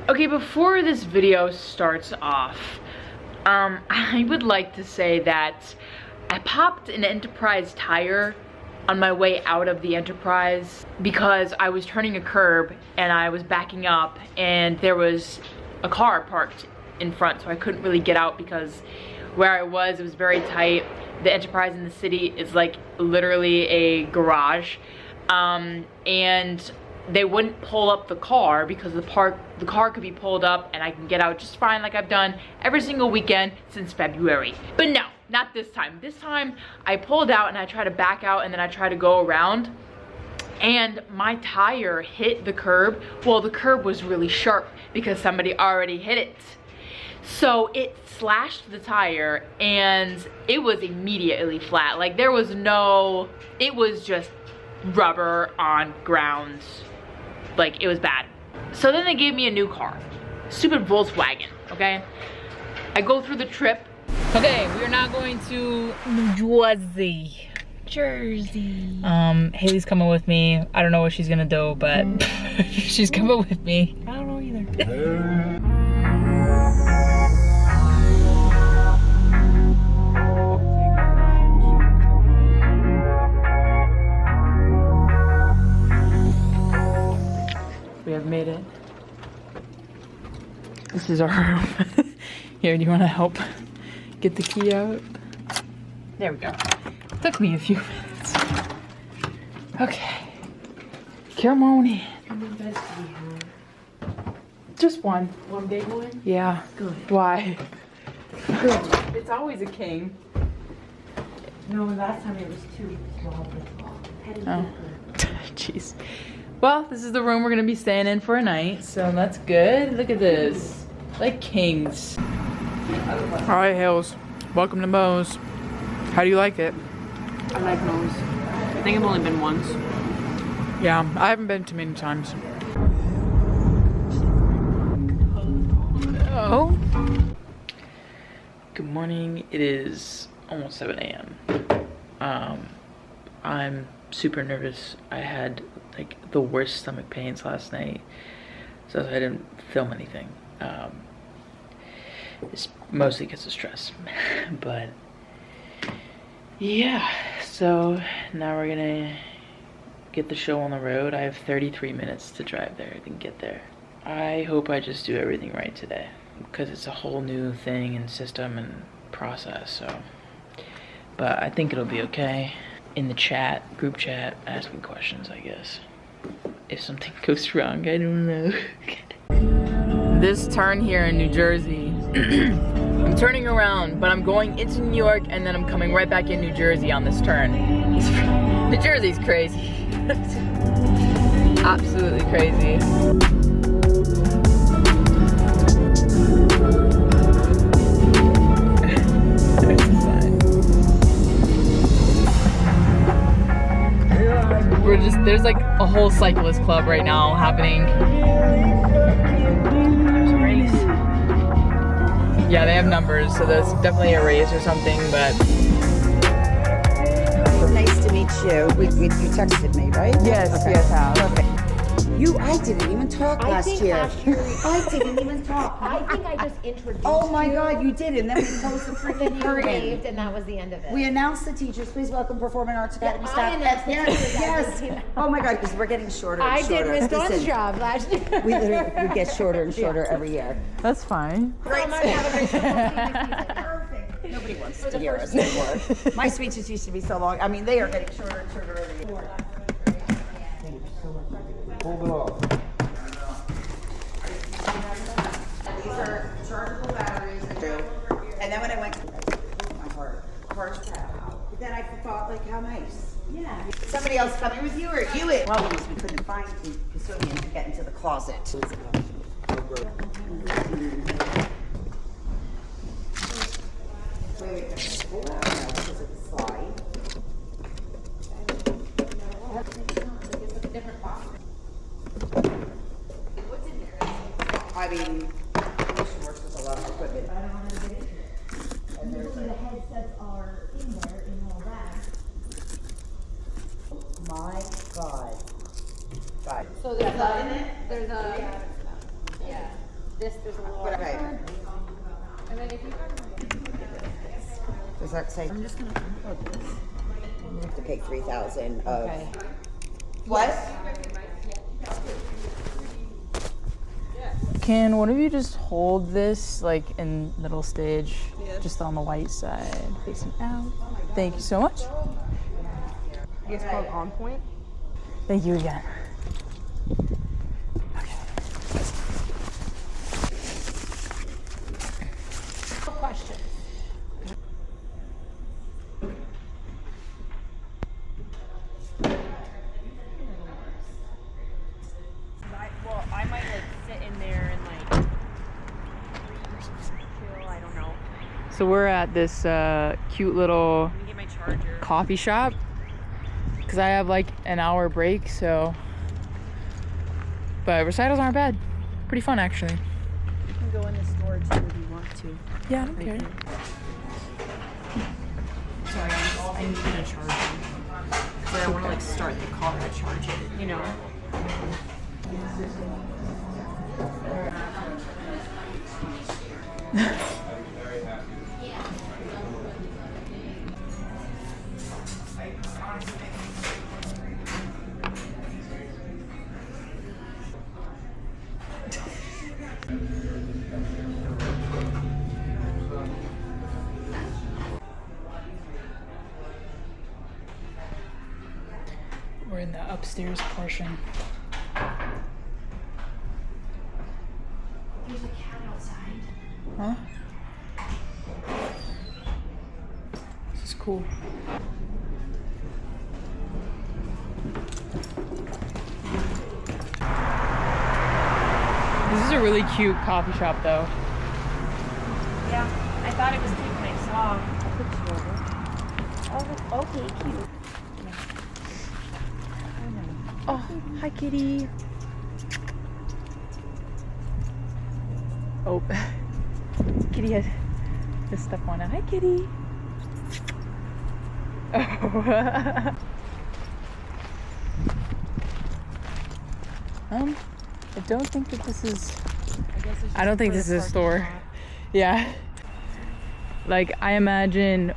Okay, before this video starts off, I would like to say that I popped an Enterprise tire on my way out of the Enterprise because I was turning a curb and I was backing up and there was a car parked in front, so I couldn't really get out because where I was, it was very tight. The Enterprise in the city is like literally a garage, and they wouldn't pull up the car because the car could be pulled up and I can get out just fine like I've done every single weekend since February. But no, not this time. This time I pulled out and I tried to back out and then I tried to go around and my tire hit the curb. Well, the curb was really sharp because somebody already hit it. So it slashed the tire and it was immediately flat. Like there was no, it was just rubber on ground. Like it was bad. So then they gave me a new car, stupid Volkswagen, okay? I go through the trip. Okay, we are now going to New Jersey. Haley's coming with me. I don't know what she's gonna do, but she's coming with me. I don't know either. We have made it. This is our room. Here, do you want to help get the key out? There we go. Took me a few minutes. Okay. Come on in. How many beds do we have? Just one. One big one? Yeah. Good. Why? Good. It's always a king. No, last time it was two small. Oh. Jeez. Well, this is the room we're gonna be staying in for a night, so that's good. Look at this. Like kings. Alright, Hales. Welcome to Mohr's. How do you like it? I like Mohr's. I think I've only been once. Yeah, I haven't been too many times. Oh. Good morning. It is almost 7 a.m. I'm super nervous. I had like the worst stomach pains last night, so I didn't film anything. It's mostly because of stress. But yeah, so now we're gonna get the show on the road. I have 33 minutes to drive there and get there. I hope I just do everything right today because it's a whole new thing and system and process, so. But I think it'll be okay. In the chat, group chat, ask me questions, I guess. If something goes wrong, I don't know. This turn here in New Jersey, I'm turning around, but I'm going into New York and then I'm coming right back in New Jersey on this turn. New Jersey's crazy. Absolutely crazy. We're just, there's like a whole cyclist club right now happening. There's a race. Yeah, they have numbers, so there's definitely a race or something, but. Nice to meet you. You texted me, right? Yes, okay. yes, Hal. Perfect. I didn't even talk last year. I didn't even talk. I think I just introduced Oh my you. God, you did, and then we closed the freaking curtain. Waved, and that was the end of it. We announced the teachers. Please welcome Performing Arts Academy I staff. announced the teachers, Yes. you know. Oh my God, because we're getting shorter and I shorter. did Miss Dawn's Listen, job last year. we get shorter and shorter every year. That's fine. Great. Perfect. Nobody wants to hear us anymore. My speeches used to be so long. I mean, they are getting shorter and shorter every year. Hold it off. These are chargeable batteries. And then when I went to my heart, but then I thought, like, how nice. Yeah. Somebody else coming with you, or you it? Well, because we couldn't find the custodian to get into the closet. Wait, hold on now, because of the slide. I mean, Mission works with a lot of equipment. And there's The headsets are in there in all that. my God. God. So there's a, yeah. Okay. And then if you Does that say? I'm just gonna unplug this. You have to pay 3,000 of. Okay. What? Can one of you just hold this like in middle stage, just on the white side, facing out? Thank you so much. It's called On Point. Thank you again. Question. I might like sit in there and like chill. I don't know. So we're at this cute little Let me get my charger. coffee shop because I have like an hour break, so. But recitals aren't bad. Pretty fun, actually. You can go in the store too if you want to. Yeah, I don't care. Sorry, I need a charger. Because I don't want to like start the car to charge it, you know? We're in the upstairs portion. There's a cat outside. Huh? This is cool. This is a really cute coffee shop, though. Yeah, I thought it was cute when I saw. I'll put you over. Oh, okay, cute. Oh, hi, kitty. Oh, kitty has just stepped on it. Hi, kitty. Oh. I don't think that this is. I don't think this is a store. Yeah. Like, I imagine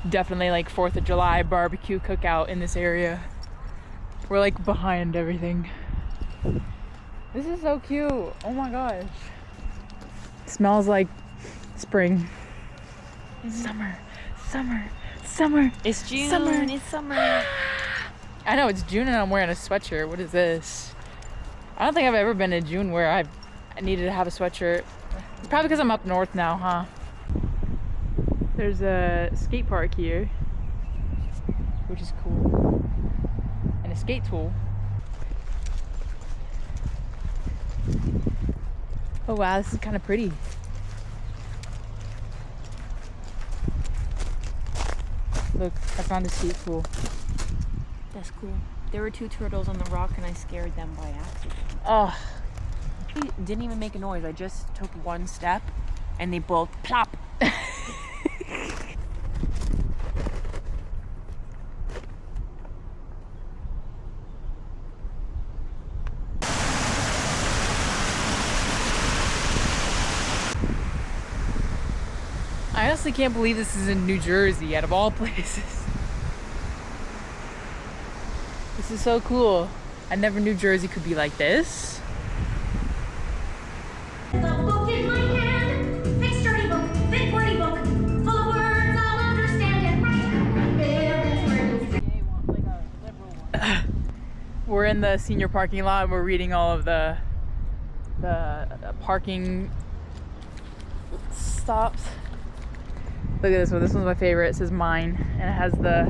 definitely like 4th of July barbecue cookout in this area. We're like behind everything. This is so cute. Oh my gosh. Smells like spring. Summer, summer, summer. It's June. Summer. It's summer. I know it's June and I'm wearing a sweatshirt. What is this? I don't think I've ever been in June where I needed to have a sweatshirt. Probably because I'm up north now, huh? There's a skate park here, which is cool. And a skate tool. Oh wow, this is kind of pretty. Look, I found a skate tool. That's cool. There were 2 turtles on the rock and I scared them by accident. Oh, I didn't even make a noise. I just took one step and they both plop. I honestly can't believe this is in New Jersey, out of all places. This is so cool. I never knew Jersey could be like this. The book in my hand, big sturdy book, big wordy book, full of words I'll understand and write. We're in the senior parking lot and we're reading all of the parking stops. Look at this one. This one's my favorite. It says mine, and it has the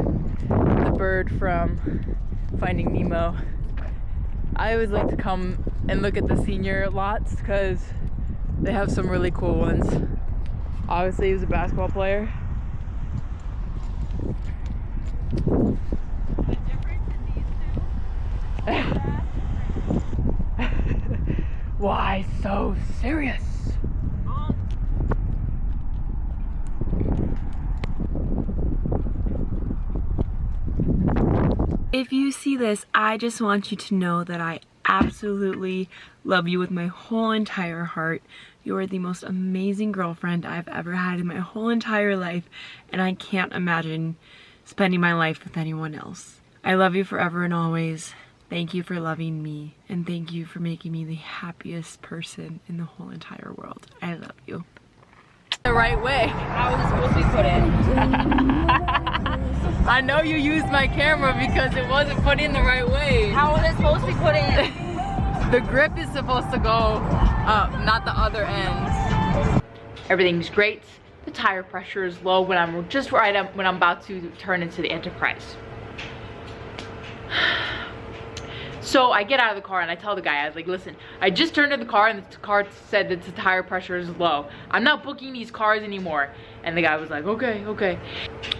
bird from Finding Nemo. I always like to come and look at the senior lots because they have some really cool ones. Obviously, he was a basketball player. The difference in these two? Why so serious? If you see this, I just want you to know that I absolutely love you with my whole entire heart. You are the most amazing girlfriend I've ever had in my whole entire life, and I can't imagine spending my life with anyone else. I love you forever and always. Thank you for loving me, and thank you for making me the happiest person in the whole entire world. I love you. The right way. How is it supposed to be put in? I know you used my camera because it wasn't put in the right way. How is it supposed to be put in? The grip is supposed to go up, not the other end. Everything's great. The tire pressure is low when I'm just right up when I'm about to turn into the Enterprise. So I get out of the car and I tell the guy, I was like, listen, I just turned to the car and the car said that the tire pressure is low. I'm not booking these cars anymore. And the guy was like, okay, okay.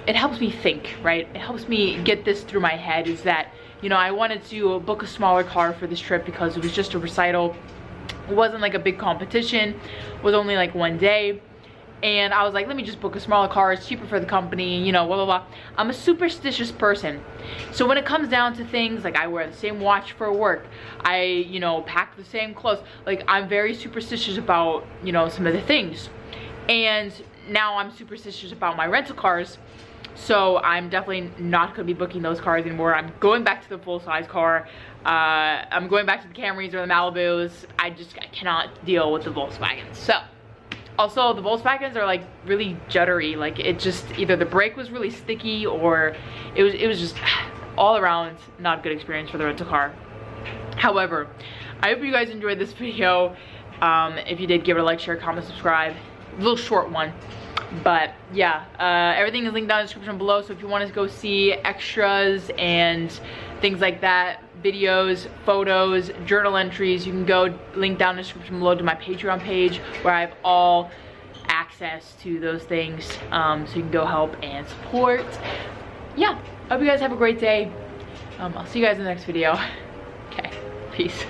It helps me think, right? It helps me get this through my head, is that, you know, I wanted to book a smaller car for this trip because it was just a recital. It wasn't like a big competition. It was only like one day. And I was like, let me just book a smaller car, it's cheaper for the company, you know, blah, blah, blah. I'm a superstitious person. So when it comes down to things, like I wear the same watch for work, I, you know, pack the same clothes. Like, I'm very superstitious about, you know, some of the things. And now I'm superstitious about my rental cars. So I'm definitely not gonna be booking those cars anymore. I'm going back to the full-size car. I'm going back to the Camrys or the Malibus. I cannot deal with the Volkswagens. So. Also, the Volkswagens are like really juddery. Like, it just, either the brake was really sticky or it was just all around not a good experience for the rental car. However, I hope you guys enjoyed this video. If you did, give it a like, share, comment, subscribe. A little short one. But yeah, everything is linked down in the description below. So if you want to go see extras and things like that, videos, photos, journal entries, you can go link down in the description below to my Patreon page where I have all access to those things, so you can go help and support. Yeah, I hope you guys have a great day. I'll see you guys in the next video. Okay, peace.